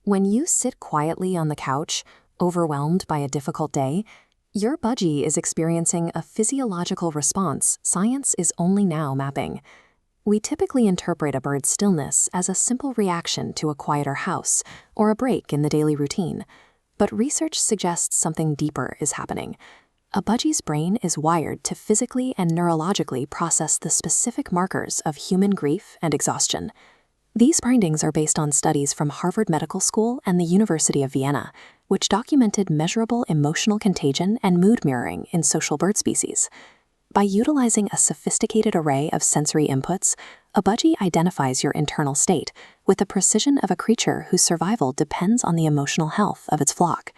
When you sit quietly on the couch, overwhelmed by a difficult day, your budgie is experiencing a physiological response science is only now mapping. We typically interpret a bird's stillness as a simple reaction to a quieter house or a break in the daily routine, but research suggests something deeper is happening. A budgie's brain is wired to physically and neurologically process the specific markers of human grief and exhaustion. These findings are based on studies from Harvard Medical School and the University of Vienna, which documented measurable emotional contagion and mood mirroring in social bird species. By utilizing a sophisticated array of sensory inputs, a budgie identifies your internal state with the precision of a creature whose survival depends on the emotional health of its flock.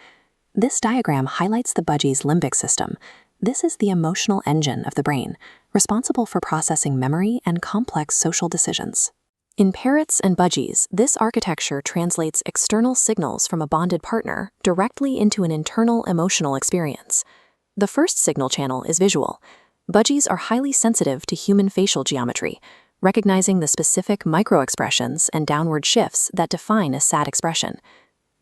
This diagram highlights the budgie's limbic system. This is the emotional engine of the brain, responsible for processing memory and complex social decisions. In parrots and budgies, this architecture translates external signals from a bonded partner directly into an internal emotional experience. The first signal channel is visual. Budgies are highly sensitive to human facial geometry, recognizing the specific microexpressions and downward shifts that define a sad expression.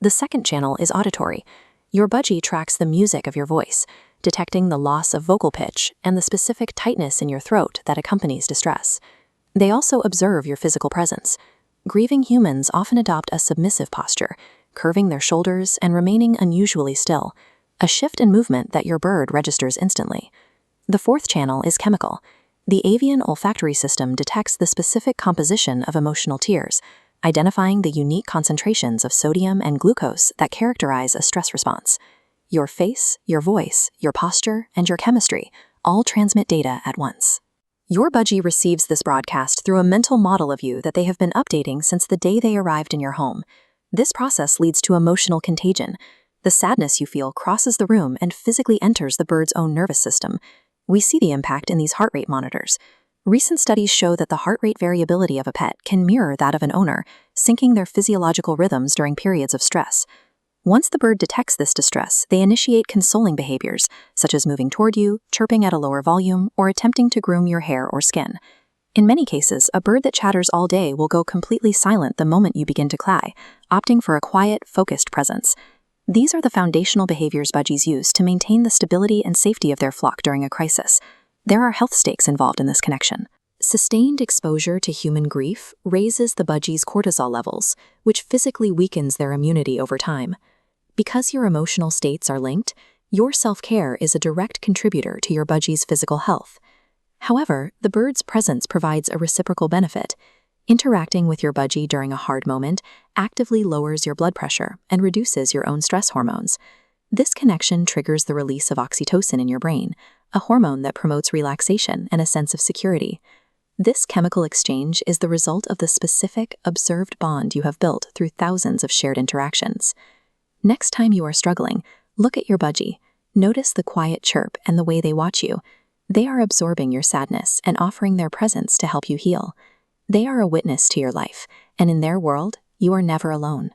The second channel is auditory. Your budgie tracks the music of your voice, detecting the loss of vocal pitch and the specific tightness in your throat that accompanies distress. They also observe your physical presence. Grieving humans often adopt a submissive posture, curving their shoulders and remaining unusually still, a shift in movement that your bird registers instantly. The fourth channel is chemical. The avian olfactory system detects the specific composition of emotional tears, identifying the unique concentrations of sodium and glucose that characterize a stress response. Your face, your voice, your posture, and your chemistry all transmit data at once. Your budgie receives this broadcast through a mental model of you that they have been updating since the day they arrived in your home. This process leads to emotional contagion. The sadness you feel crosses the room and physically enters the bird's own nervous system. We see the impact in these heart rate monitors. Recent studies show that the heart rate variability of a pet can mirror that of an owner, syncing their physiological rhythms during periods of stress. Once the bird detects this distress, they initiate consoling behaviors, such as moving toward you, chirping at a lower volume, or attempting to groom your hair or skin. In many cases, a bird that chatters all day will go completely silent the moment you begin to cry, opting for a quiet, focused presence. These are the foundational behaviors budgies use to maintain the stability and safety of their flock during a crisis. There are health stakes involved in this connection. Sustained exposure to human grief raises the budgie's cortisol levels, which physically weakens their immunity over time. Because your emotional states are linked, your self-care is a direct contributor to your budgie's physical health. However, the bird's presence provides a reciprocal benefit. Interacting with your budgie during a hard moment actively lowers your blood pressure and reduces your own stress hormones. This connection triggers the release of oxytocin in your brain, a hormone that promotes relaxation and a sense of security. This chemical exchange is the result of the specific, observed bond you have built through thousands of shared interactions. Next time you are struggling, look at your budgie. Notice the quiet chirp and the way they watch you. They are absorbing your sadness and offering their presence to help you heal. They are a witness to your life, and in their world, you are never alone.